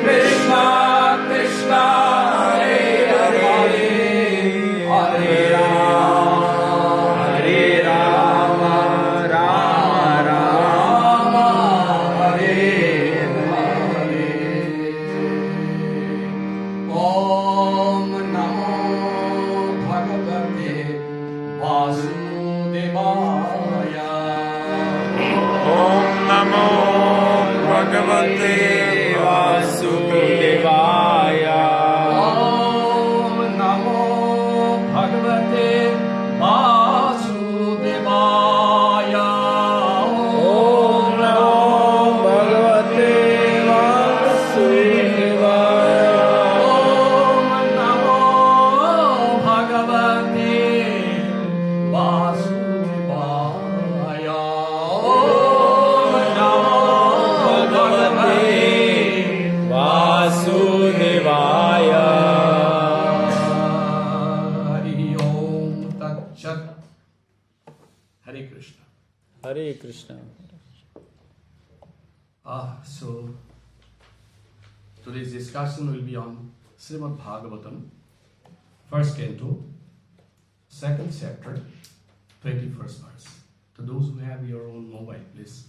Krishna Krishna Hare Hare Hare Rama Rama Rama Hare Hare. Om Namo Bhagavate Vasudevaya. Om Namo Bhagavate Vasudevaya. Om Namo Bhagavate Vasudevaya. Om Namo Bhagavate Vasudevaya. Om Namo Bhagavate Vasudevaya. Om Namo Bhagavate Vasudevaya. Hari Om Tat Sat. Hare Krishna. Hare Krishna. So today's discussion will be on Srimad Bhagavatam, first canto, second chapter, 21st verse. To those who have your own mobile, please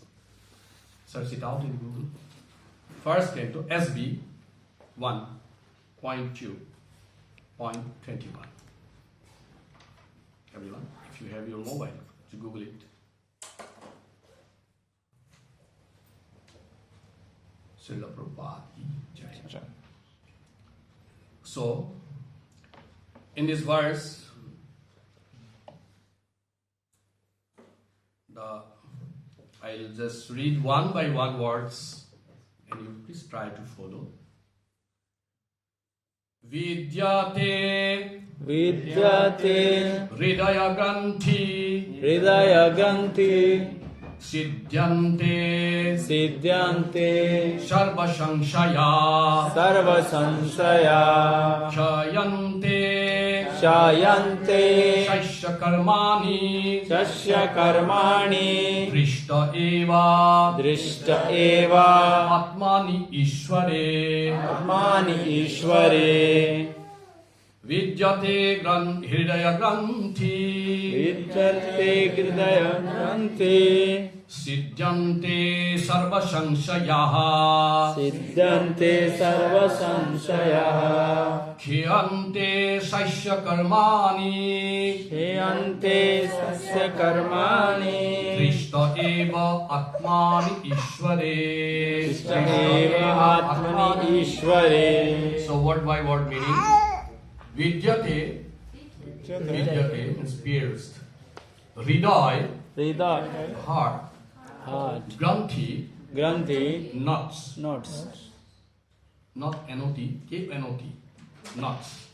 search it out in Google. First canto, SB 1.2.21. Everyone, if you have your mobile, to Google it. Srila Prabhupada ki jai. So, in this verse, I'll just read one by one words and you please try to follow. Vidyate Vidyate Hridaya Granthi Hridaya Granthi Siddhyante Siddhyante Sarva Sanshaya Sarva Sanshaya Chayante Shayante Shashya Karmani Shashya Karmani Drishta Eva Drishta Eva Atmani Ishvare Atmani Ishvare Vidyate Hridaya Granthi Vidyate Hridaya Granthi Siddhyante Sarva Sanshaya Siddhante Sarva Sanshaya Khyante Shashya Karmani Shayante Sasya Karmani Drishta Eva Atmani Ishvare. Drishta Eva Atmani Ishvare. So word by word meaning. Vidyate means pierced. Hriday, Hridaya heart. Heart Granthi, Granthi nuts. Notes Not N-O-T, K-N-O-T, nuts.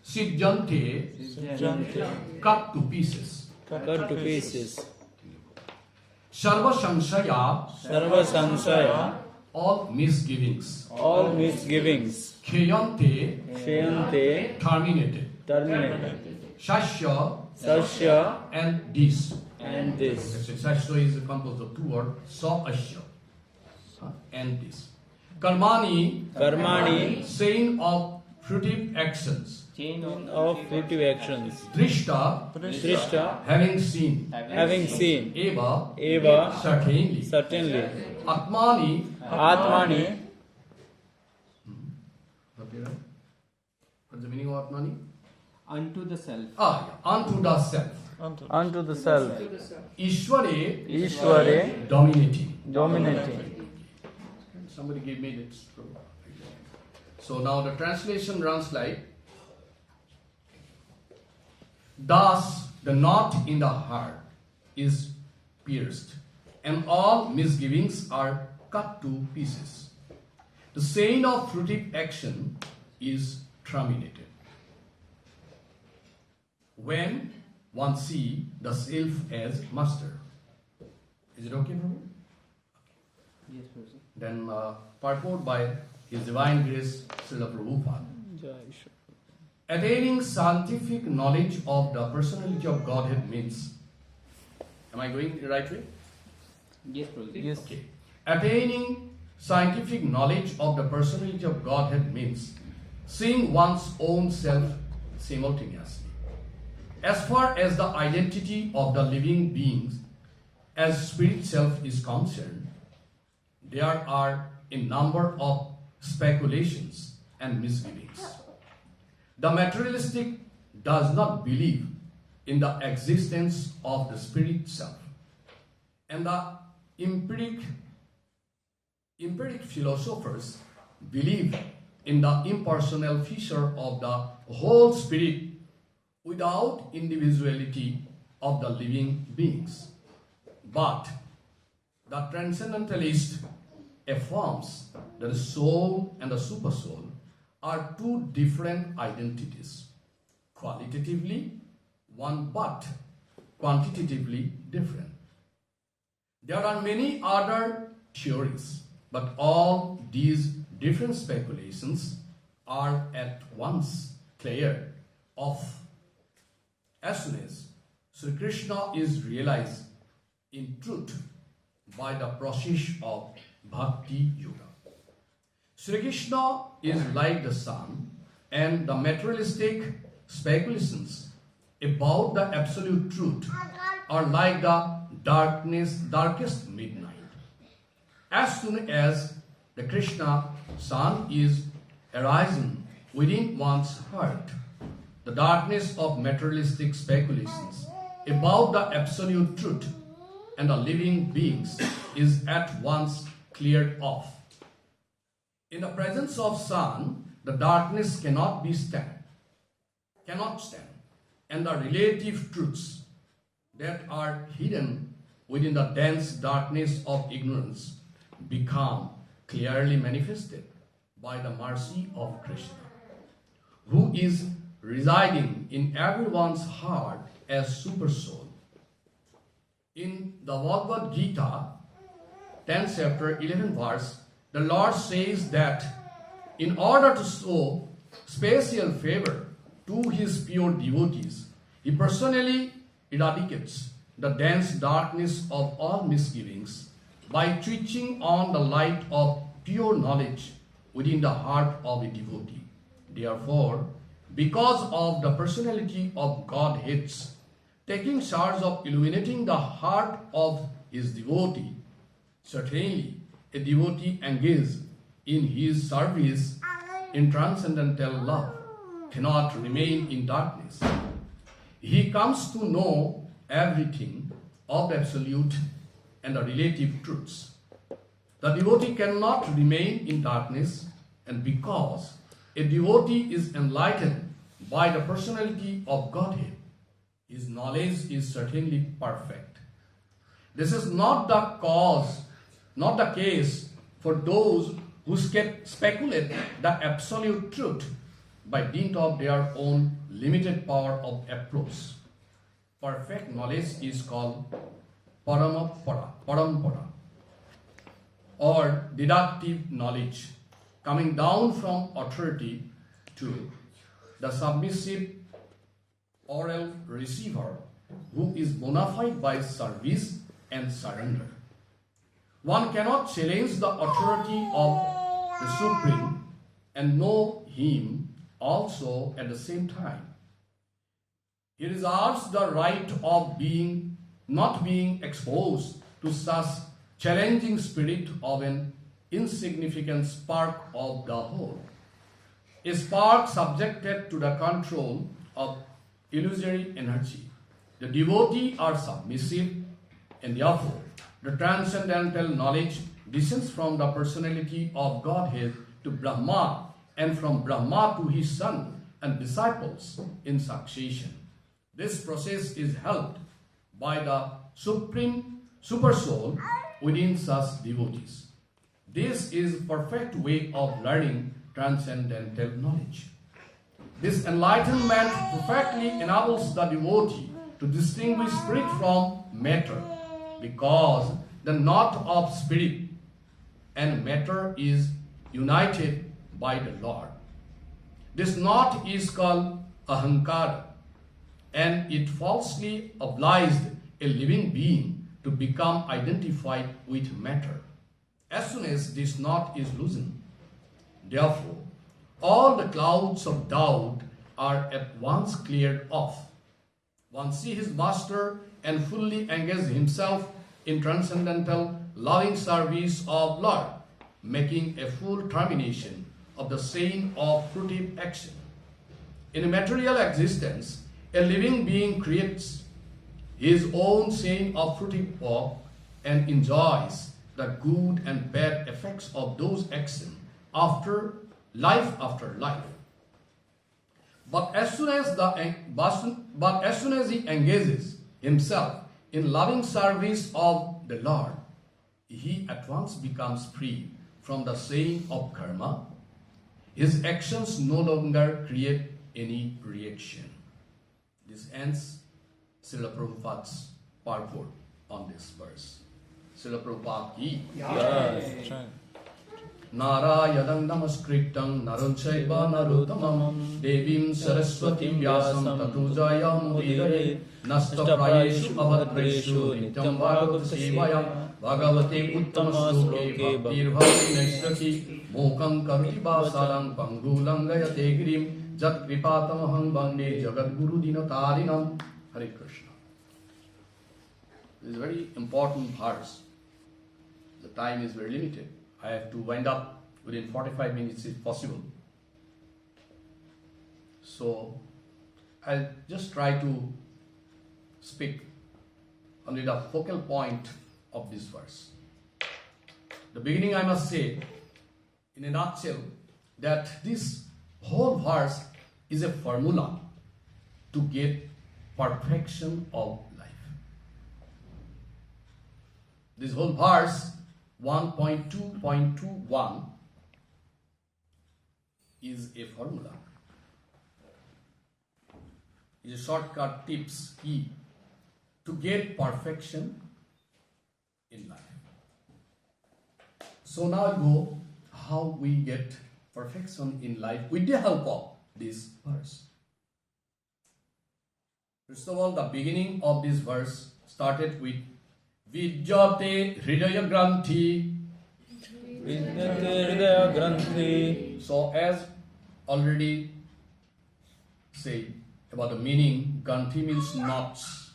Siddhyante, Siddhante cut to pieces. Cut to pieces Sarva Sanshaya, Sarva Sanshaya all misgivings. All misgivings Khyante, Shayante terminated. Terminated Shashya Sasya and this. and this Shashya is composed of two words, sa asya and this. Karmani, Karmani saying of fruitive actions. of fruitive actions Drishta, Drishta having seen. having seen Eva, Eva certainly. certainly Atmani, Atmani what's the meaning of Atmani? Unto the self. Unto the self. unto the self Ishvare, Ishvare dominating. dominating. Somebody gave me this. So now the translation runs like, thus the knot in the heart is pierced, and all misgivings are cut to pieces. The saying of fruitive action is terminated. When one see the self as master. Is it okay for me? Yes, Professor. Then purport by His Divine Grace Srila Prabhupada. Attaining scientific knowledge of the personality of Godhead means, am I going the right way? Yes, Prabhuji. Yes. Okay. Attaining scientific knowledge of the personality of Godhead means seeing one's own self simultaneously. As far as the identity of the living beings as spirit self is concerned, there are a number of speculations and misgivings. The materialistic does not believe in the existence of the spirit self, and the empiric philosophers believe in the impersonal feature of the whole spirit without individuality of the living beings. But the transcendentalist affirms that the soul and the supersoul are two different identities, qualitatively one but quantitatively different. There are many other theories, but all these different speculations are at once cleared off as soon as Sri Krishna is realized in truth by the process of Bhakti Yoga. Sri Krishna is like the sun, and the materialistic speculations about the absolute truth are like the darkest midnight. As soon as the Krishna sun is arisen within one's heart, the darkness of materialistic speculations about the absolute truth and the living beings is at once cleared off. In the presence of sun, the darkness cannot stand, and the relative truths that are hidden within the dense darkness of ignorance become clearly manifested by the mercy of Krishna, who is residing in everyone's heart as Supersoul. In the Bhagavad Gita, 10th chapter, 11th verse, the Lord says that in order to show special favor to his pure devotees, he personally eradicates the dense darkness of all misgivings by switching on the light of pure knowledge within the heart of a devotee. Therefore, because of the personality of Godhead's taking charge of illuminating the heart of his devotee, certainly a devotee engaged in his service in transcendental love cannot remain in darkness. He comes to know everything of the absolute and the relative truths. The devotee cannot remain in darkness, and because a devotee is enlightened by the personality of Godhead, his knowledge is certainly perfect. This is not the case for those who speculate the absolute truth by dint of their own limited power of approach. Perfect knowledge is called parampara, or deductive knowledge, coming down from authority to the submissive oral receiver who is bona fide by service and surrender. One cannot challenge the authority of the Supreme and know him also at the same time. He reserves the right of not being exposed to such challenging spirit of an insignificant spark of the whole. A spark subjected to the control of illusory energy. The devotee are submissive, and therefore the transcendental knowledge descends from the personality of Godhead to Brahma, and from Brahma to his son and disciples in succession. This process is helped by the supreme supersoul within such devotees. This is perfect way of learning transcendental knowledge. This enlightenment perfectly enables the devotee to distinguish spirit from matter, because the knot of spirit and matter is united by the Lord. This knot is called ahankara, and it falsely obliged a living being to become identified with matter. As soon as this knot is loosened, therefore, all the clouds of doubt are at once cleared off. One sees his master and fully engages himself in transcendental loving service of Lord, making a full termination of the chain of fruitive action. In a material existence, a living being creates his own chain of fruitive work and enjoys the good and bad effects of those actions after life. But as soon as he engages himself in loving service of the Lord, he at once becomes free from the chain of karma. His actions no longer create any reaction. This ends Srila Prabhupada's purport on this verse. Srila Prabhupada ki Yes. Narayanam namaskritam naranchaiva narottamam devim saraswatim vyasam tato jayam udiraye nastapayeshu avadreshu nityam bhagavad sevaya bhagavate uttamastuke bhaktir bhakti naistaki mokam karti basaram pangulangayate girim jat kripatamaham bande jagat guru dinatarinam. Hare Krishna. This is a very important verse. The time is very limited. I have to wind up within 45 minutes if possible. So I'll just try to speak only the focal point of this verse. The beginning, I must say, in a nutshell, that this whole verse is a formula to get perfection of life. This whole verse 1.2.21 is a formula. It's a shortcut tips key to get perfection in life. So now I go how we get perfection in life with the help of this verse. First of all, the beginning of this verse started with Vidyate Hridaya Granthi. Vidyate Hridaya Granthi. So as already said about the meaning, Granthi means knots.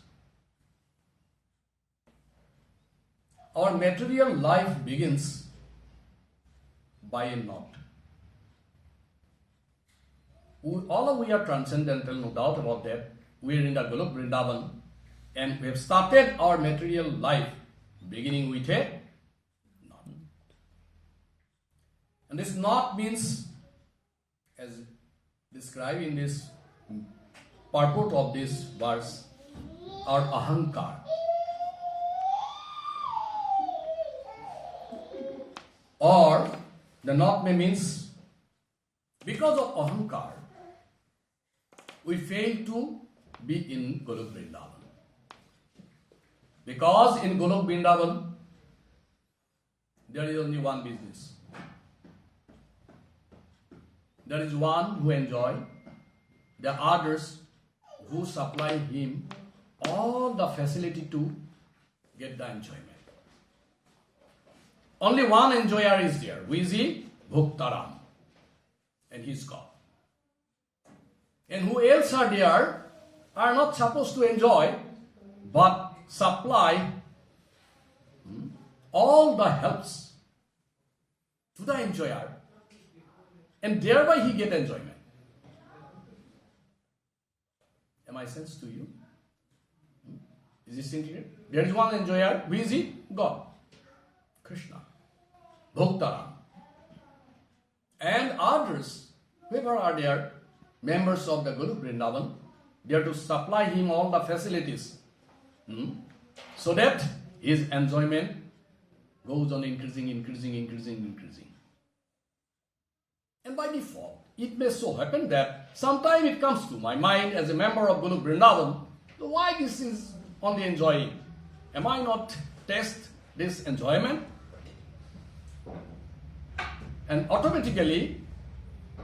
Our material life begins by a knot. All of we are transcendental, no doubt about that. We are in the Golok Vrindavan, and we have started our material life beginning with a knot. And this knot means, as described in this purport of this verse, our ahankar. Or the knot may means because of ahankar, we fail to be in Golok Vrindavan. Because in Golok Vrindavan, there is only one business. There is one who enjoy, there are others who supply him all the facility to get the enjoyment. Only one enjoyer is there. Who is he? Bhuktaram. And he is God. And who else are there are not supposed to enjoy, but supply all the helps to the enjoyer, and thereby he get enjoyment. Am I sense to you? Is this clear? There is one enjoyer. Who is he? God. Krishna. Bhuktaram. And others, whoever are there, members of the Golok Vrindavan, they are to supply him all the facilities so that his enjoyment goes on increasing. And by default, it may so happen that sometime it comes to my mind as a member of Golok Vrindavan, so why this is only enjoying? Am I not test this enjoyment? And automatically,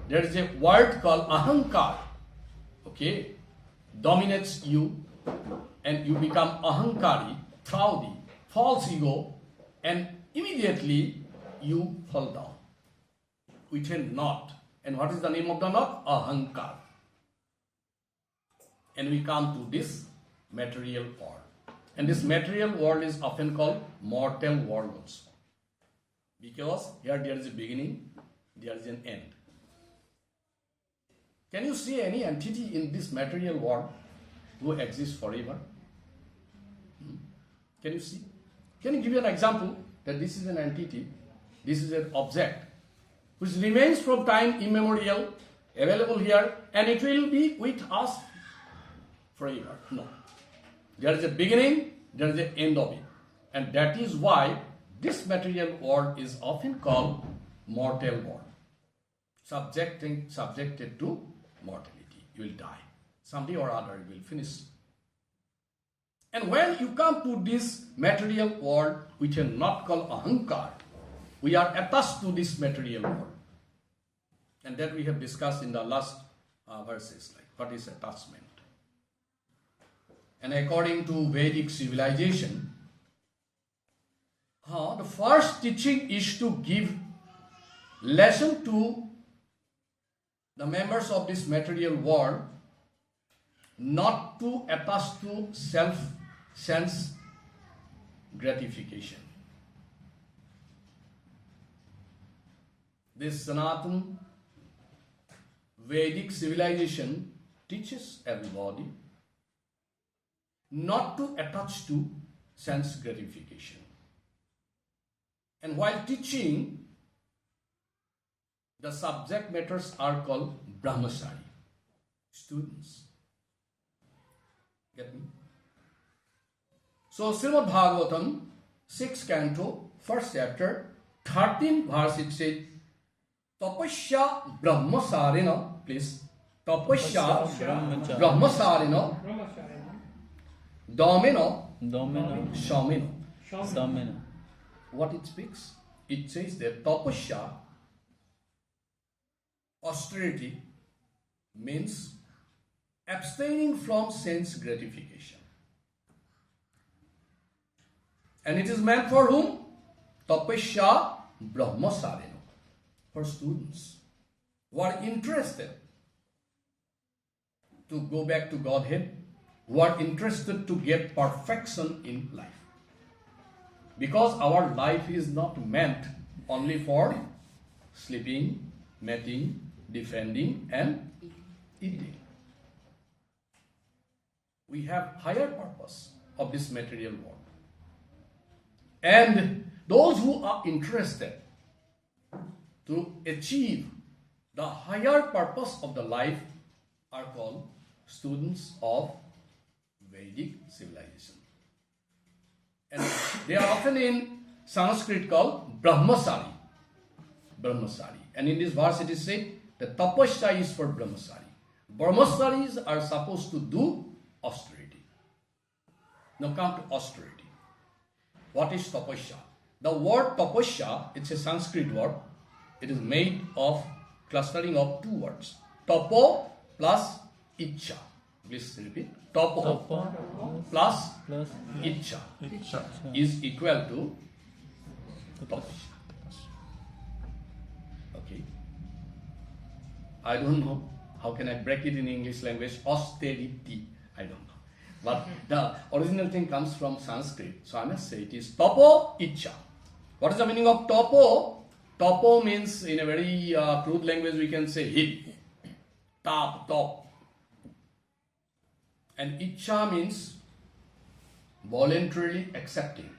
there is a word called ahankar, okay, dominates you, and you become ahankari, proudy, false ego, and immediately you fall down with a knot. And what is the name of the knot? Ahankar. And we come to this material world. And this material world is often called mortal world also. Because here there is a beginning, there is an end. Can you see any entity in this material world who exists forever? Can you see? Can you give you an example that this is an entity, this is an object, which remains from time immemorial, available here, and it will be with us forever? No. There is a beginning, there is an end of it. And that is why this material world is often called mortal world. Subjected to mortality. You will die. Someday or other you will finish. And when you come to this material world, which is not called ahankar, we are attached to this material world. And that we have discussed in the last verses, like what is attachment. And according to Vedic civilization, the first teaching is to give lesson to the members of this material world not to attach to sense gratification. This Sanatana Vedic civilization teaches everybody not to attach to sense gratification. And while teaching, the subject matters are called brahmachari, students. Get me? So Srimad Bhagavatam, 6th canto, 1st chapter, 13th verse, it says, Tapasya brahmasarina, please. Tapasya brahmasarina, domino, shamino. What it speaks? It says that tapasya, austerity, means abstaining from sense gratification. And it is meant for whom? Tapasya brahmasarina. For students who are interested to go back to Godhead, who are interested to get perfection in life. Because our life is not meant only for sleeping, mating, defending, and eating. We have higher purpose of this material world. And those who are interested to achieve the higher purpose of the life are called students of Vedic civilization. And they are often in Sanskrit called brahmachari. Brahmachari. And in this verse it is said that tapasya is for brahmachari. Brahmacharis are supposed to do austerity. Now come to austerity. What is tapasya? The word tapasya, it's a Sanskrit word. It is made of clustering of two words. Tapo plus icha. Please repeat. Tapo plus icha is equal to tapasya. Okay. I don't know. How can I break it in English language? Austerity. I don't know. But the original thing comes from Sanskrit. So I must say it is tapo icha. What is the meaning of tapo? Tapo means, in a very crude language, we can say heat. Top. And icha means voluntarily accepting.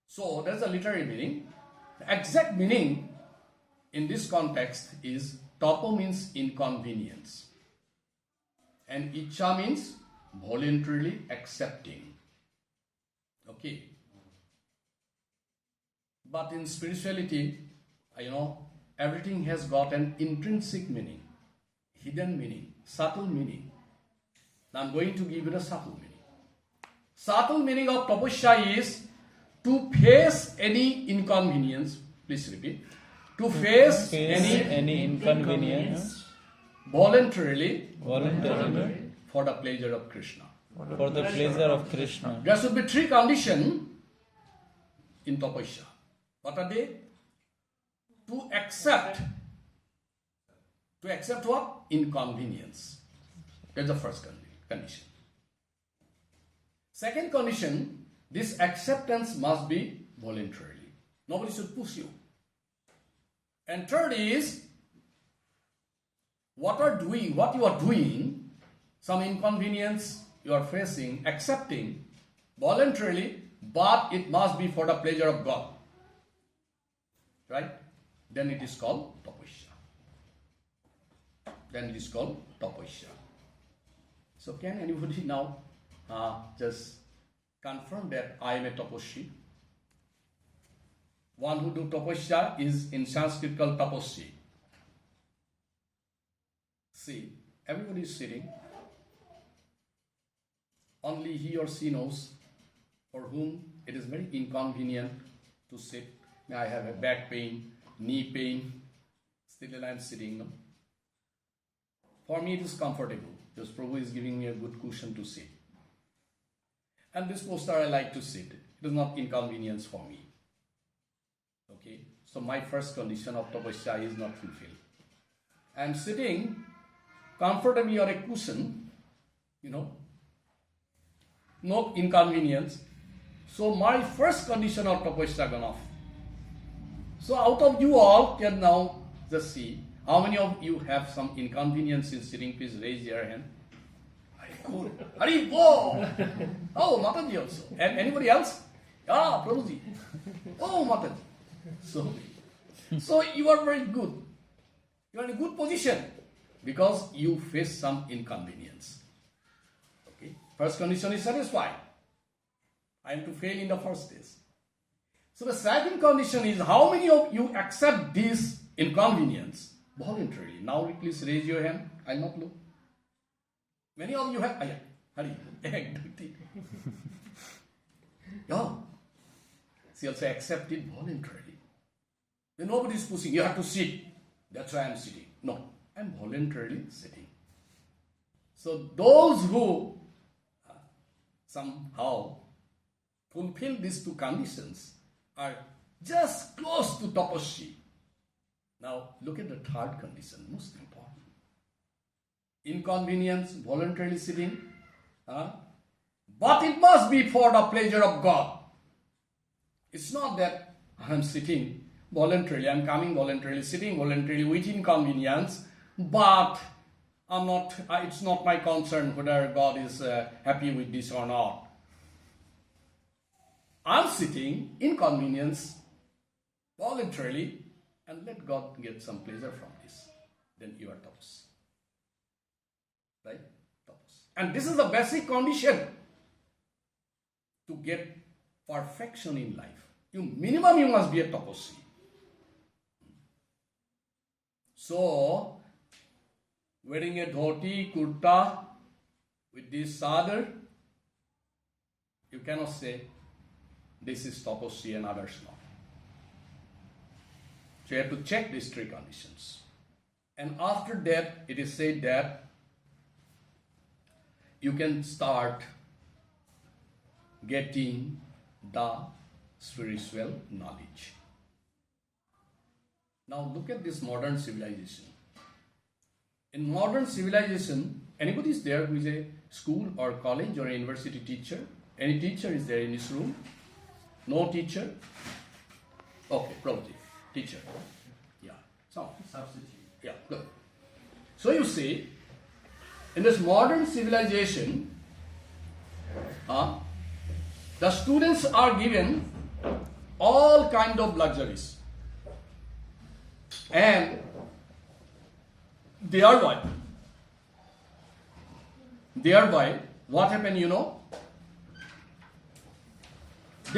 So that's the literary meaning. The exact meaning in this context is tapo means inconvenience. And icha means voluntarily accepting. Okay. But in spirituality, everything has got an intrinsic meaning, hidden meaning, subtle meaning. Now I'm going to give you the subtle meaning. Subtle meaning of tapasya is to face any inconvenience. Please repeat. To face any inconvenience voluntarily voluntarily for the pleasure of Krishna. For the pleasure of Krishna. There should be three conditions in tapasya. What are they? To accept what? Inconvenience. That's the first condition. Second condition, this acceptance must be voluntarily. Nobody should push you. And third is, what you are doing, some inconvenience you are facing, accepting voluntarily, but it must be for the pleasure of God. Right? Then it is called tapasya. So can anybody now just confirm that I am a tapasya? One who do tapasya is in Sanskrit called tapasya. See, everybody is sitting. Only he or she knows for whom it is very inconvenient to sit. I have a back pain, knee pain, still I am sitting. No? For me it is comfortable because Prabhu is giving me a good cushion to sit. And this posture I like to sit. It is not inconvenience for me. Okay, so my first condition of tapasya is not fulfilled. I am sitting comfortably on a cushion, no inconvenience. So my first condition of tapasya gone off. So out of you all can now just see how many of you have some inconvenience in sitting. Please raise your hand. Hari Bol. Oh, Mataji also. And anybody else? Ah, Prabhuji. Oh, Mataji. So you are very good. You are in a good position because you face some inconvenience. Okay. First condition is satisfied. I am to fail in the first stage. So the second condition is how many of you accept this inconvenience voluntarily? Now please raise your hand. I'll not look. Many of you have. Hari. Yeah. She also accepted voluntarily. Then nobody is pushing. You have to sit. That's why I'm sitting. No, I'm voluntarily sitting. So those who somehow fulfill these two conditions are just close to tapasya. Now look at the third condition, most important. Inconvenience, voluntarily sitting, but it must be for the pleasure of God. It's not that I'm sitting voluntarily, I'm coming voluntarily, sitting voluntarily with inconvenience, but I'm not. It's not my concern whether God is happy with this or not. I'm sitting inconvenience voluntarily and let God get some pleasure from this. Then you are tapas. Right? Tapas. And this is the basic condition to get perfection in life. Minimum you must be a tapasya. So, wearing a dhoti, kurta with this sadar, you cannot say this is tapasya and others not. So you have to check these three conditions. And after that, it is said that you can start getting the spiritual knowledge. Now look at this modern civilization. In modern civilization, anybody is there who is a school or college or a university teacher? Any teacher is there in this room? No teacher? Okay, probably. Teacher. Yeah. So, substitute. Yeah, good. So you see, in this modern civilization, the students are given all kind of luxuries. And thereby, what happened, they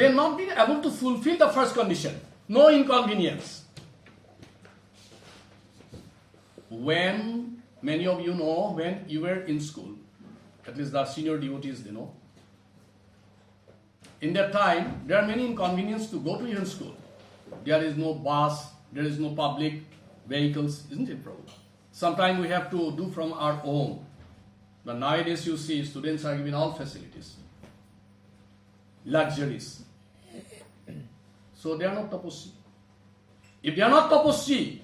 have not been able to fulfill the first condition. No inconvenience. When, many of you know, when you were in school, at least the senior devotees, they know, in that time, there are many inconveniences to go to your school. There is no bus, there is no public vehicles, isn't it, Prabhu? Sometimes we have to do from our own. But nowadays you see students are given all facilities, luxuries. So they are not tapasvi. If they are not tapasvi,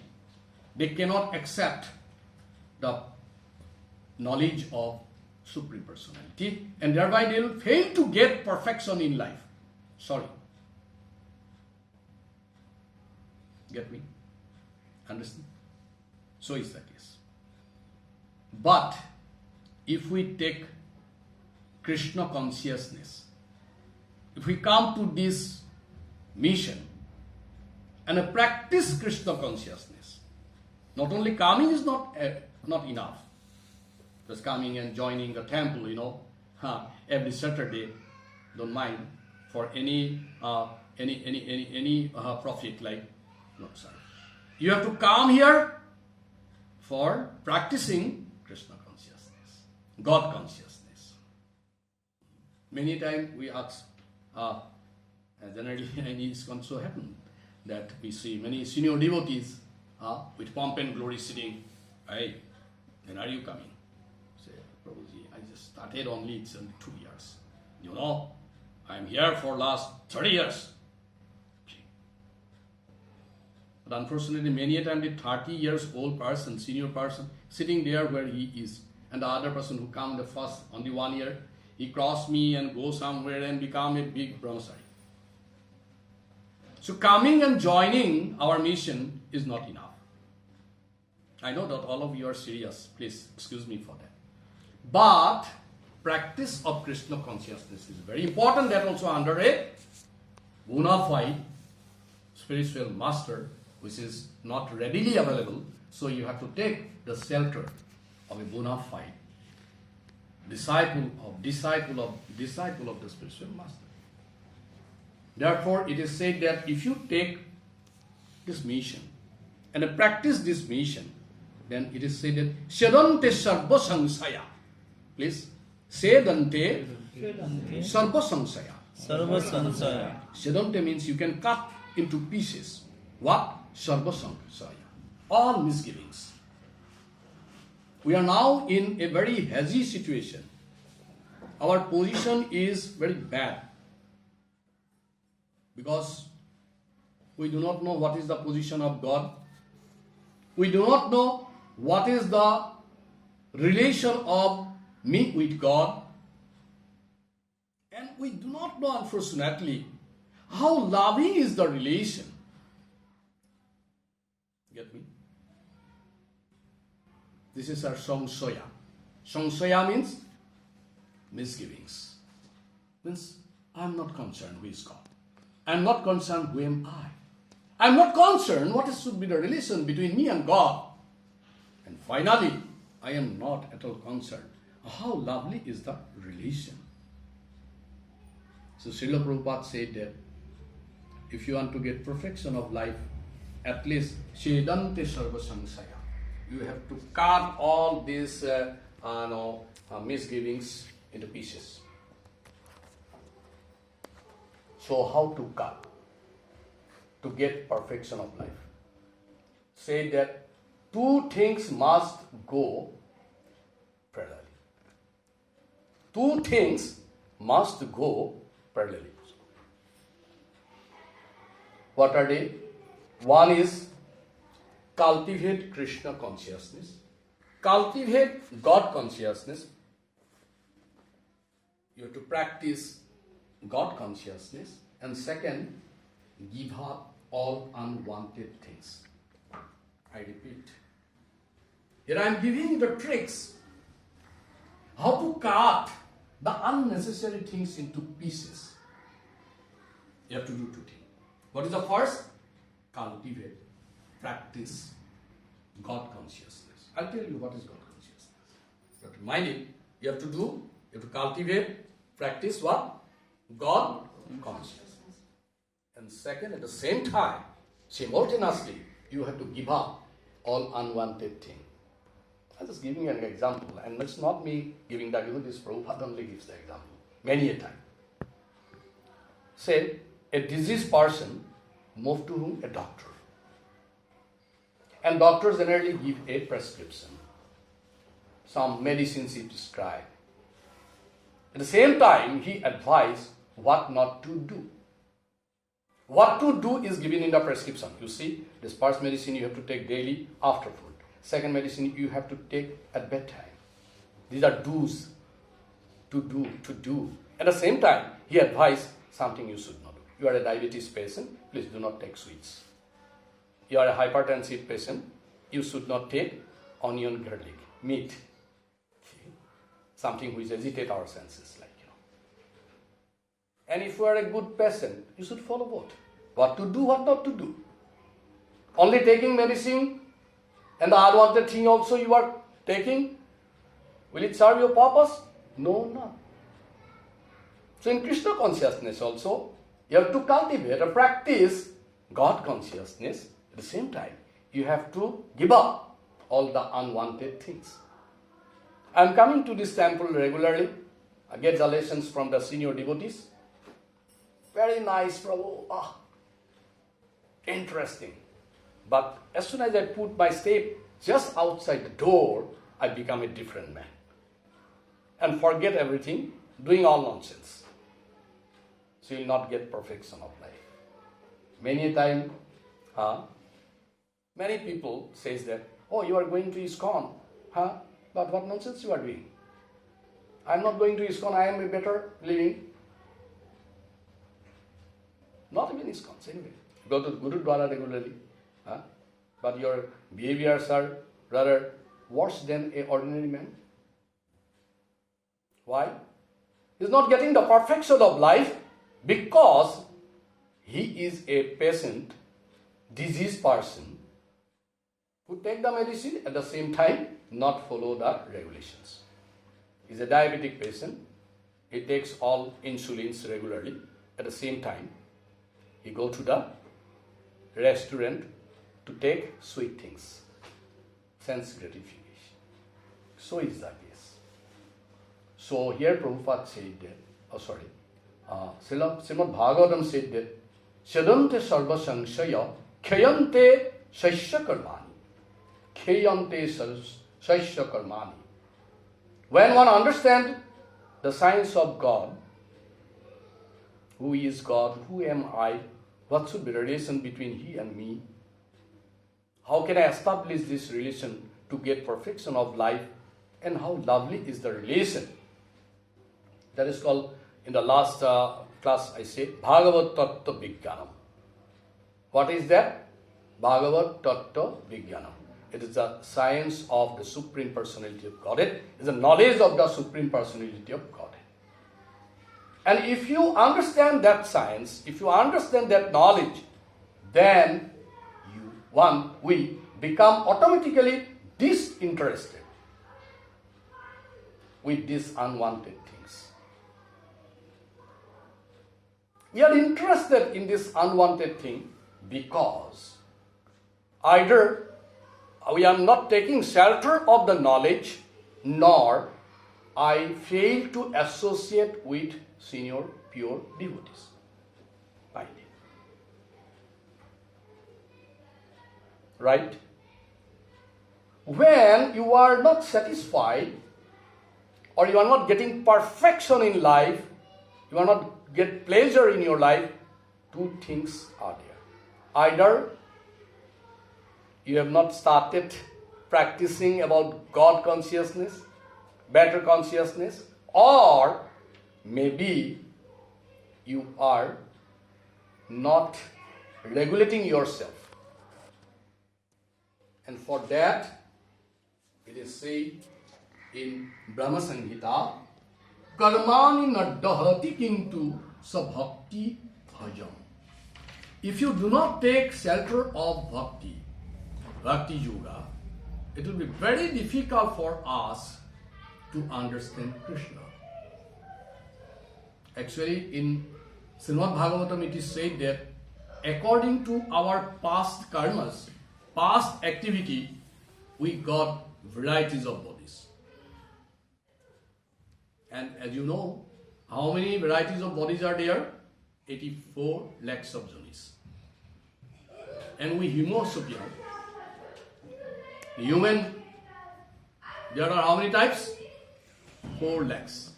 they cannot accept the knowledge of Supreme Personality, and thereby they will fail to get perfection in life. Sorry. Get me? Understand? So is the case. But if we take Krishna consciousness, if we come to this mission and practice Krishna consciousness, not only coming is not enough. Just coming and joining a temple, every Saturday, don't mind, for any profit, no, sorry. You have to come here for practicing Krishna consciousness, God consciousness. Many times we ask, generally in ISKCON so happen that we see many senior devotees with pomp and glory sitting. Hey, when are you coming? Say, Prabhuji, I just started only, it's only 2 years. I'm here for last 30 years. But unfortunately, many a time the 30 years old person, senior person, sitting there where he is, and the other person who come the first, only 1 year, he cross me and go somewhere and become a big brahmachari. So coming and joining our mission is not enough. I know that all of you are serious. Please excuse me for that. But practice of Krishna consciousness is very important. That also under a bona fide spiritual master, which is not readily available. So you have to take the shelter of a bona fide disciple of the spiritual master. Therefore, it is said that if you take this mission and practice this mission, then it is said that Sedante sarva sangsaya. Please, Sedante sarva sangsaya. Sarva sansaya. Sedante means you can cut into pieces. What? Sarva sangsaya. All misgivings. We are now in a very hazy situation. Our position is very bad. Because we do not know what is the position of God. We do not know what is the relation of me with God. And we do not know, unfortunately, how loving is the relation. Get me? This is our samsaya. Samsaya means misgivings. Means I am not concerned who is God. I am not concerned who am I. I am not concerned what should be the relation between me and God. And finally, I am not at all concerned how lovely is the relation. So Srila Prabhupada said that if you want to get perfection of life, at least Sedante Sarva Sangsaya, you have to cut all these misgivings into pieces. So how to cut? To get perfection of life. Say that two things must go parallelly. Two things must go parallelly. What are they? One is cultivate Krishna consciousness, cultivate God consciousness. You have to practice God consciousness, and second, give up all unwanted things. I repeat. Here I am giving you the tricks how to cut the unnecessary things into pieces. You have to do two things. What is the first? Cultivate, practice God consciousness. I'll tell you what is God consciousness. You have to mind it. You have to cultivate, practice what? God consciousness. And second, at the same time, simultaneously, you have to give up all unwanted things. I'm just giving you an example, and it's not me giving that, this Prabhupada only gives the example, many a time. Say, a diseased person moved to whom? A doctor. And doctors generally give a prescription. some medicines he prescribed. At the same time, he advised what not to do. What to do is given in the prescription. You see, this first medicine you have to take daily after food. Second medicine you have to take at bedtime. These are do's, to do. At the same time, he advised something you should not do. You are a diabetes patient, please do not take sweets. You are a hypertensive patient, you should not take onion, garlic, meat. Okay. Something which agitates our senses, like, And if you are a good patient, you should follow both. What to do, what not to do. Only taking medicine and the unwanted thing also you are taking, will it serve your purpose? No, no. So in Krishna consciousness also, you have to cultivate or practice God consciousness. At the same time, you have to give up all the unwanted things. I am coming to this temple regularly. I get relations from the senior devotees. Very nice, Prabhu. Interesting. But as soon as I put my step just outside the door, I become a different man. And forget everything, doing all nonsense. So you will not get perfection of life. Many a time, many people says that, oh, you are going to ISKCON. But what nonsense you are doing? I am not going to ISKCON, I am a better living. Not even ISKCON, anyway. Go to Gurudwara regularly. But your behaviors are rather worse than an ordinary man. Why? He is not getting the perfection of life because he is a patient, diseased person who take the medicine at the same time not follow the regulations. He is a diabetic patient. He takes all insulins regularly. At the same time, he go to the restaurant to take sweet things, sense gratification. So is the case. So here Prabhupada said that, Srimad Bhagavatam said that, Shadante sarva sangsaya khyayante saisya karmani. Khyayante saisya karmani. When one understands the science of God, who is God, who am I, what should be the relation between he and me, how can I establish this relation to get perfection of life, and how lovely is the relation. That is called, in the last class I said, Bhagavad Tattva Vijnanam. What is that? Bhagavad Tattva Vijnanam. It is the science of the Supreme Personality of Godhead. It is the knowledge of the Supreme Personality of Godhead. And if you understand that science, if you understand that knowledge, then we become automatically disinterested with these unwanted things. We are interested in this unwanted thing because either we are not taking shelter of the knowledge, nor I fail to associate with senior pure devotees. Right? When you are not satisfied, or you are not getting perfection in life, you are not get pleasure in your life, two things are there. Either you have not started practicing about God consciousness, better consciousness, or maybe you are not regulating yourself. And for that, it is said in Brahma Samhita, Karmani naddahati kintu sabhakti bhajam. If you do not take shelter of bhakti yoga, it will be very difficult for us to understand Krishna. Actually, in Srimad Bhagavatam, it is said that according to our past karmas, past activity, we got varieties of bodies. And as you know, how many varieties of bodies are there? 84 lakhs of jonis. And we Homo sapiens, human There are how many types? 4 lakhs.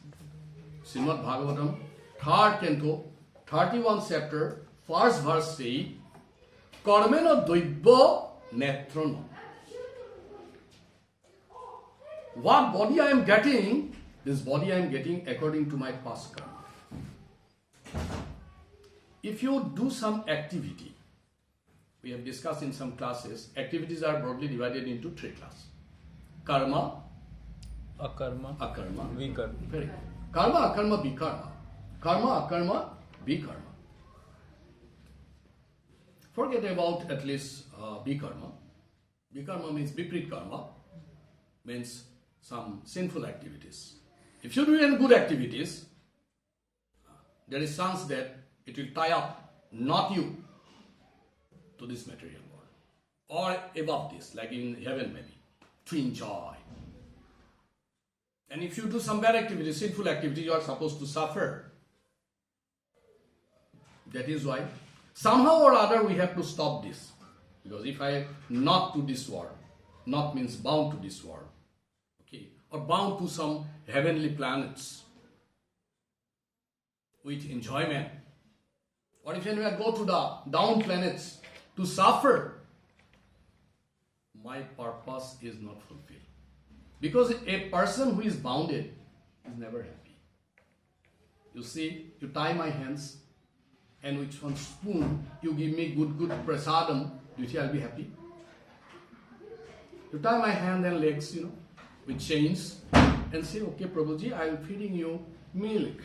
Srimad Bhagavatam, 3rd canto, 31st chapter, 1st verse say, Karmena Dvaibha Netrana. What body I am getting, this body I am getting according to my past karma. If you do some activity, we have discussed in some classes, activities are broadly divided into 3 classes. Karma, Akarma, Akarma, Vikarma. very good. Karma, Akarma, Vikarma. Karma, Akarma, Vikarma. Forget about at least Vikarma. Vikarma means Viprit Karma, means some sinful activities. If you do any good activities, there is chance that it will tie up, not you, to this material world. Or above this, like in heaven maybe, to enjoy. And if you do some bad activity, sinful activity, you are supposed to suffer. That is why, somehow or other, we have to stop this. Because if I not to this world, not means bound to this world, okay, or bound to some heavenly planets with enjoyment. Or if I go to the down planets to suffer, my purpose is not fulfilled. Because a person who is bounded is never happy. You see, you tie my hands and with one spoon you give me good prasadam, do you think I'll be happy? You tie my hand and legs, with chains and say, okay, Prabhuji, I'm feeding you milk,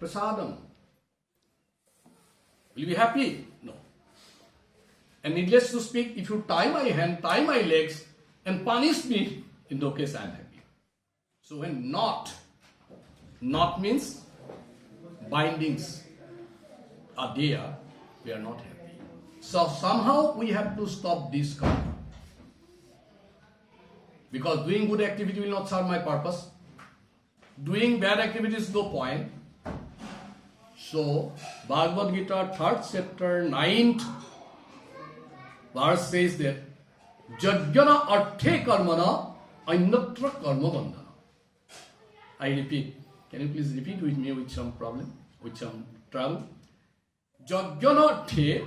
prasadam. Will you be happy? No. And needless to speak, if you tie my hand, tie my legs and punish me, in no case I am happy. So when not means bindings are there, we are not happy. So somehow we have to stop this karma. Because doing good activity will not serve my purpose. Doing bad activity is no point. So Bhagavad Gita 3rd chapter 9th verse says that Jajjana arthe karmana Ainatra karma bandhana. I repeat. Can you please repeat with me with some problem, with some trouble? Jajjana arthe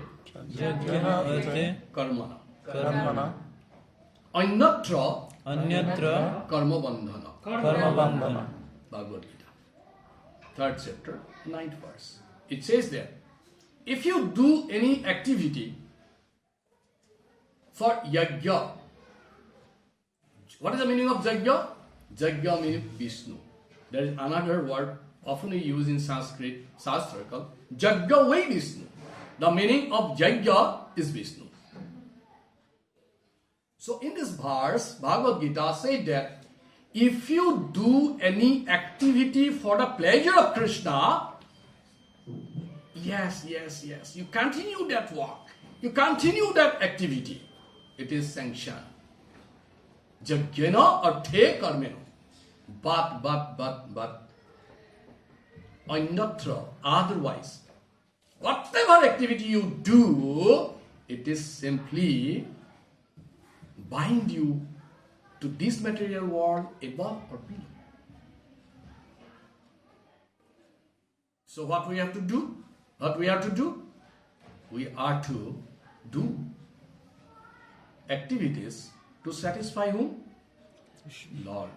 Yajna arthe karmana karmana Ainatra anyatra karma bandhana. karma bandhana. Bhagavad Gita 3rd chapter 9th verse. It says there, if you do any activity for yajna, what is the meaning of yajna? Yajna means Vishnu. There is another word often used in Sanskrit, Shastra called Yajna Vai Vishnu. The meaning of yajna is Vishnu. So in this verse, Bhagavad Gita said that if you do any activity for the pleasure of Krishna, yes, you continue that work, you continue that activity, it is sanctioned. Jajjana arthe karmena. But, anyatra, otherwise, whatever activity you do, it is simply bind you to this material world above or below. So what we have to do? We are to do activities to satisfy whom? Lord.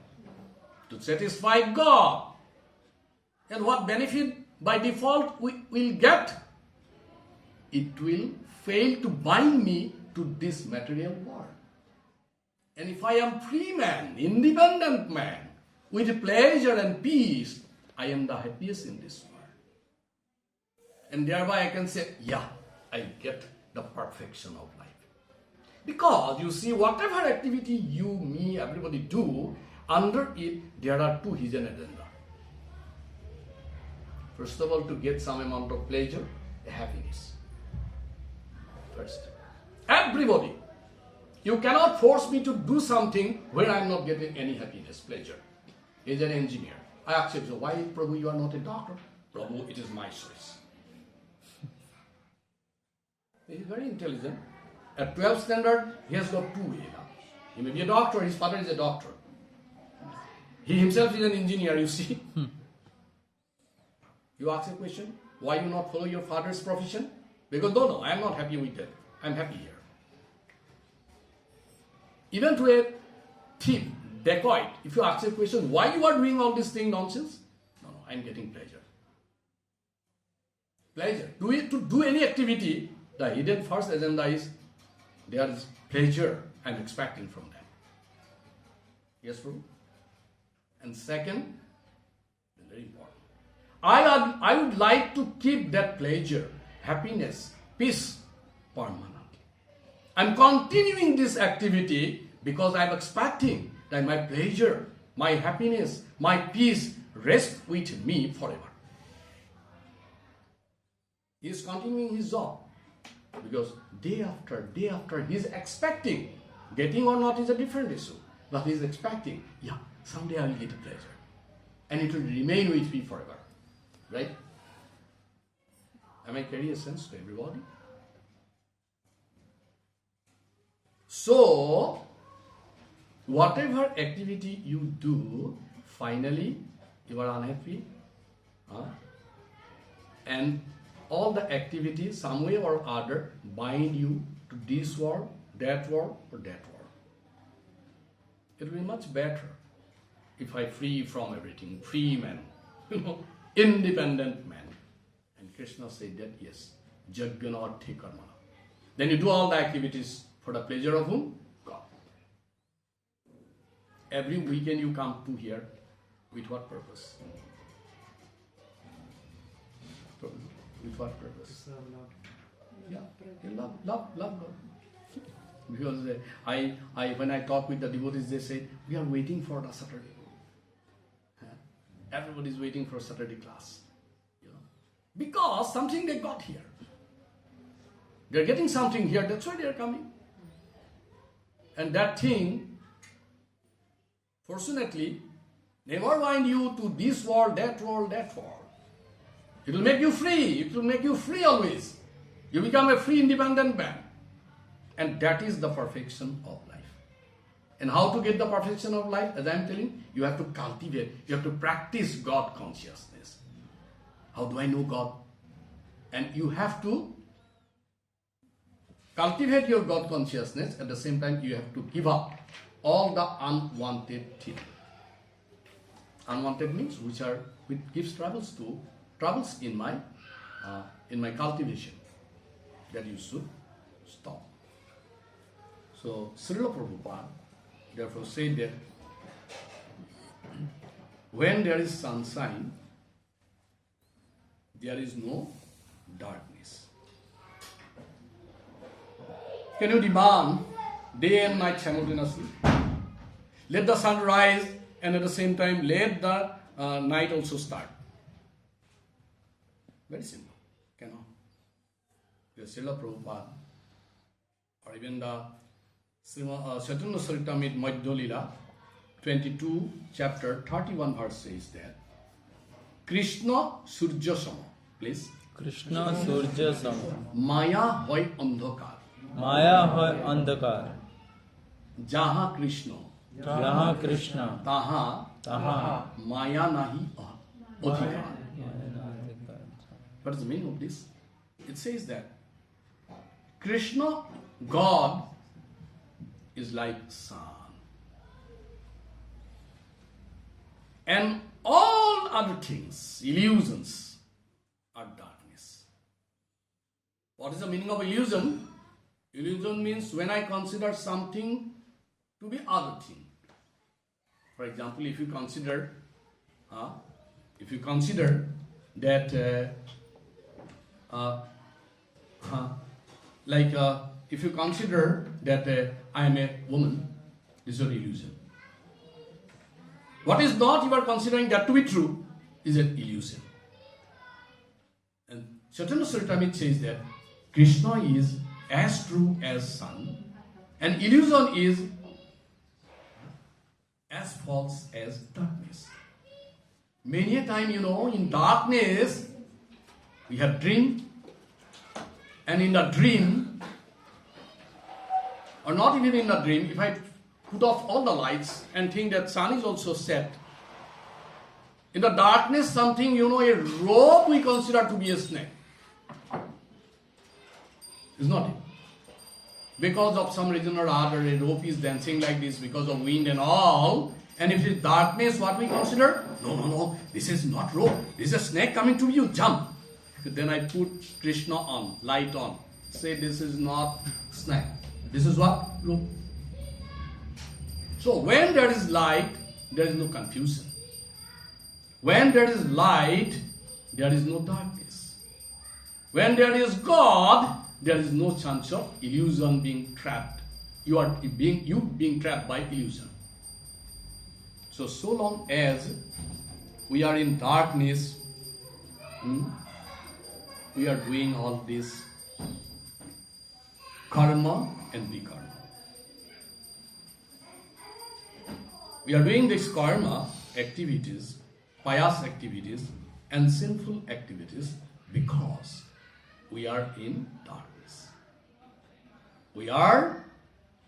To satisfy God. And what benefit by default we will get? It will fail to bind me to this material world. And if I am free man, independent man, with pleasure and peace, I am the happiest in this world. And thereby I can say, yeah, I get the perfection of life. Because you see, whatever activity you, me, everybody do, under it there are two hidden agenda. First of all, to get some amount of pleasure, happiness. First. Everybody. You cannot force me to do something where I am not getting any happiness, pleasure. He is an engineer. I ask him, why, Prabhu, you are not a doctor? Prabhu, it is my choice. He is very intelligent. At 12th standard, he has got 2 A. He may be a doctor, his father is a doctor. He himself is an engineer, you see. You ask a question, why you not follow your father's profession? Because no, I am not happy with that. I am happy here. Even to a thief, dacoit, if you ask a question, why you are doing all this thing nonsense? No, I am getting pleasure. Pleasure. To do any activity, the hidden first agenda is there is pleasure I am expecting from that. Yes, Prabhu? And second, very important, I would like to keep that pleasure, happiness, peace permanent. I'm continuing this activity because I'm expecting that my pleasure, my happiness, my peace rest with me forever. He is continuing his job because day after he is expecting. Getting or not is a different issue, but he is expecting, yeah, someday I will get a pleasure and it will remain with me forever. Right? Am I carrying a sense to everybody? So, whatever activity you do, finally you are unhappy. And all the activities, some way or other, bind you to this world, that world, or that world. It will be much better if I free from everything, free man, independent man. And Krishna said that, yes, Jagyanarthi Karmana. Then you do all the activities for the pleasure of whom? God. Every weekend you come to here, with what purpose? With what purpose? Yeah, love God. Because when I talk with the devotees, they say, we are waiting for the Saturday. Everybody is waiting for Saturday class. Because something they got here. They are getting something here, that's why they are coming. And that thing, fortunately, never bind you to this world, that world, that world. It will make you free. It will make you free always. You become a free, independent man. And that is the perfection of life. And how to get the perfection of life? As I am telling, you have to cultivate, you have to practice God consciousness. How do I know God? And you have to cultivate your God consciousness. At the same time, you have to give up all the unwanted things. Unwanted means which gives troubles in my cultivation. That you should stop. So Srila Prabhupada therefore said that when there is sunshine, there is no darkness. Can you demand day and night simultaneously? Let the sun rise and at the same time let the night also start. Very simple. Cannot. The Srila Prabhupada or even the Chaitanya Charitamrita Madhya Lila 22 chapter 31 verse says that Krishna Surya Sama. Please. Krishna Surya Sama. Maya hoy andhakar. Maya hoy andhakar. Jaha Krishna. Jaha Krishna. Taha Maya nahi adhikar. What is the meaning of this? It says that Krishna, God, is like sun. And all other things, illusions, are darkness. What is the meaning of illusion? Illusion means when I consider something to be other thing. For example, if you consider that if you consider that I am a woman, this is an illusion. What is not you are considering that to be true is an illusion. And Chaitanya Charitamrita says that Krishna is as true as sun and illusion is as false as darkness. Many a time, in darkness we have dreamed, and in the dream, or not even in the dream, if I put off all the lights and think that sun is also set, In the darkness, something, a rope we consider to be a snake. Is not it? Because of some reason or other, a rope is dancing like this because of wind and all. And if it's darkness, what we consider? No, this is not rope. This is a snake coming to you, jump. Then I put Krishna on, light on. Say this is not snake. This is what? Rope. So when there is light, there is no confusion. When there is light, there is no darkness. When there is God, there is no chance of illusion being trapped. You being trapped by illusion. So long as we are in darkness, we are doing all this karma and vikarma. We are doing this karma activities, pious activities and sinful activities because we are in darkness. We are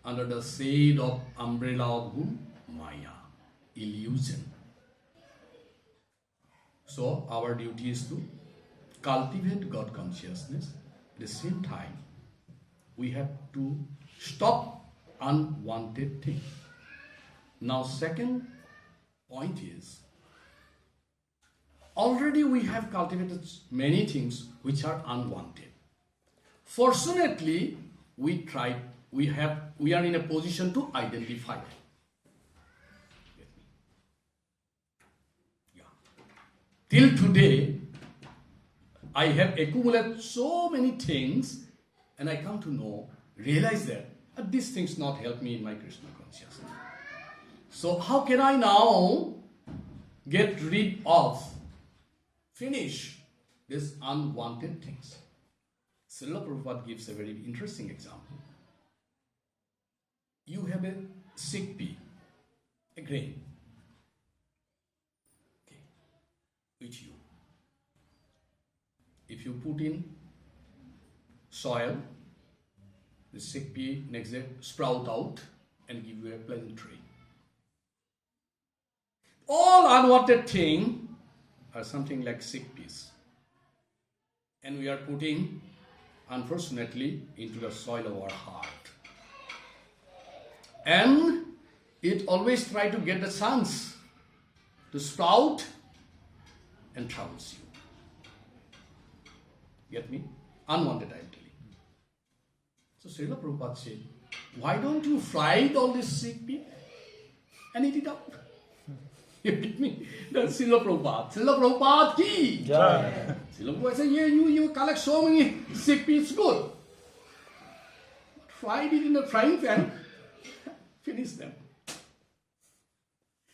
under the shade of umbrella of whom? Maya, illusion. So our duty is to cultivate God consciousness. At the same time, we have to stop unwanted things. Now, second point is, already we have cultivated many things which are unwanted. Fortunately, we are in a position to identify them. Yeah. Till today, I have accumulated so many things, and I come to realize that these things not help me in my Krishna consciousness. So how can I now get rid of, finish these unwanted things? Srila Prabhupada gives a very interesting example. You have a chickpea, a grain, with you. If you put in soil, the chickpea next day sprout out and give you a pleasant tree. All unwanted things are something like chickpeas. And we are putting, unfortunately, into the soil of our heart. And it always tries to get the chance to sprout and troubles you. Get me? Unwanted, I'm telling. So Srila Prabhupada said, why don't you fry all this chickpea and eat it up? You get me? That's Srila Prabhupada. Srila Prabhupada ki. Jai. Srila Prabhupada said, yeah, you collect so many chickpeas, good. Fried it in a frying pan, finish them.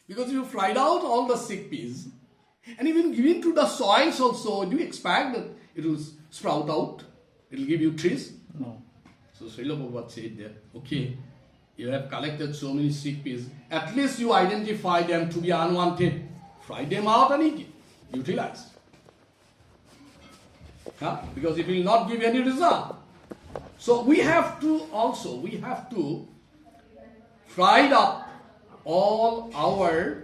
Because you fried out all the chickpeas, and even given to the soils also, do you expect that it will sprout out? It will give you trees? No. So Srila Prabhupada said that, okay, you have collected so many chickpeas, at least you identify them to be unwanted. Fry them out and eat it. Utilize. Because it will not give any result. So we have to fry up all our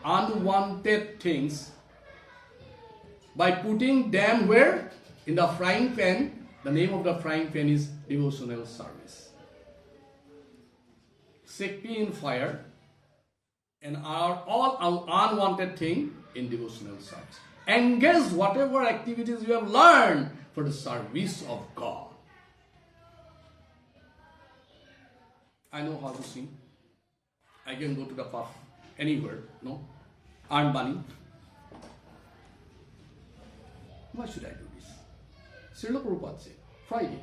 unwanted things by putting them where? In the frying pan. The name of the frying pan is devotional service. Chickpea in fire and all our unwanted thing in devotional service. Engage whatever activities you have learned for the service of God. I know how to sing. I can go to the pub anywhere, earn money. Why should I do this? Srila Prabhupada said, Friday.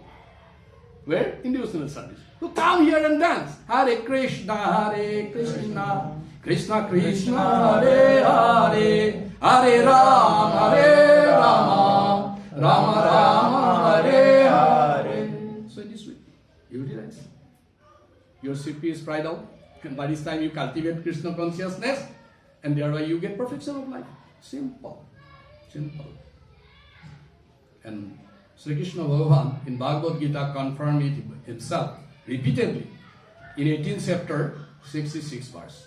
Where? In devotional service. So come here and dance. Hare Krishna, Krishna Krishna, Hare Hare, Hare Rama, Rama Rama, Hare Hare. So in this way, you utilize. Your CP is fried out, and by this time you cultivate Krishna consciousness, and thereby you get perfection of life. Simple. And Sri Krishna Bhagavan in Bhagavad Gita confirmed it himself repeatedly in 18th chapter, 66 verse.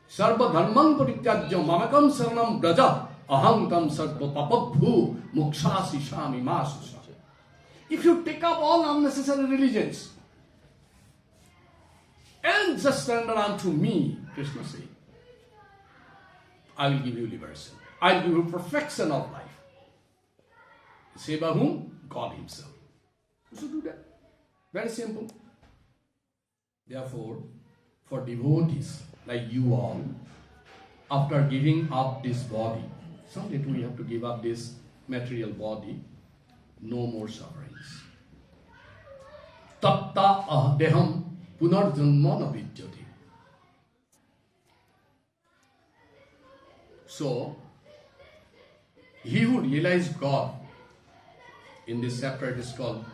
Sarva dharmam parityajya mamakam saranam braja aham tam sarva papabhu mokshasi shami masusha. If you take up all unnecessary religions and just surrender unto me, Krishna says, I will give you liberation. I will give you perfection of life. Say by whom? God Himself. You should do that. Very simple. Therefore, for devotees like you all, after giving up this body, someday we have to give up this material body, no more sufferings. Tatta ahdeham punarjanma na vidyati. So, he who realized God, in this chapter it is called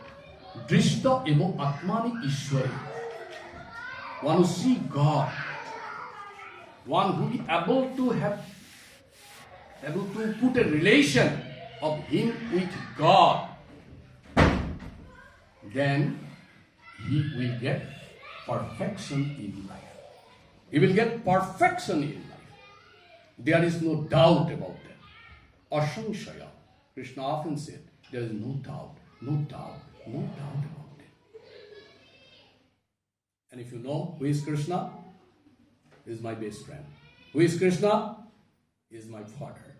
Drishta evo atmani ishwari. One who see God, one who is able to put a relation of him with God, then he will get perfection in life. He will get perfection in life. There is no doubt about that. Asanshaya. Krishna often said, there is no doubt, no doubt, no doubt about it. And if you know who is Krishna, he is my best friend. Who is Krishna? He is my father.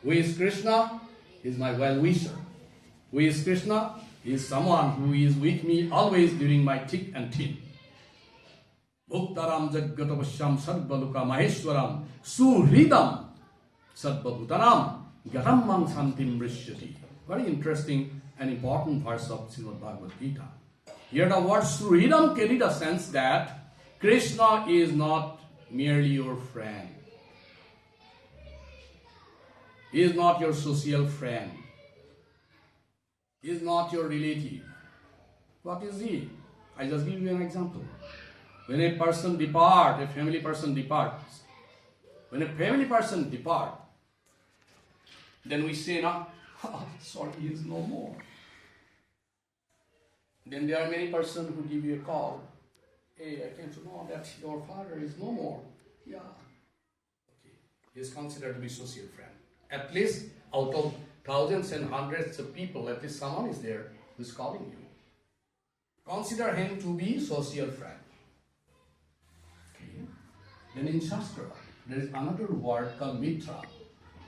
Who is Krishna? He is my well-wisher. Who is Krishna? He is someone who is with me always during my thick and thin. Bhuktaram Jaggatavasyam Sarvaluka Maheshwaram Suhridam Sarvabhutanam Gatamam Santim Rishyati. Very interesting and important verse of Srimad Bhagavad Gita. Here the word Suhridam carry the sense that Krishna is not merely your friend. He is not your social friend. He is not your relative. What is he? I just give you an example. When a person departs, a family person departs. When a family person departs, then we say, no, sorry, he is no more. Then there are many persons who give you a call. Hey, I came to know that your father is no more. Yeah. Okay. He is considered to be social friend. At least out of thousands and hundreds of people, at least someone is there who is calling you. Consider him to be social friend. Okay. Then in Shastra, there is another word called mitra.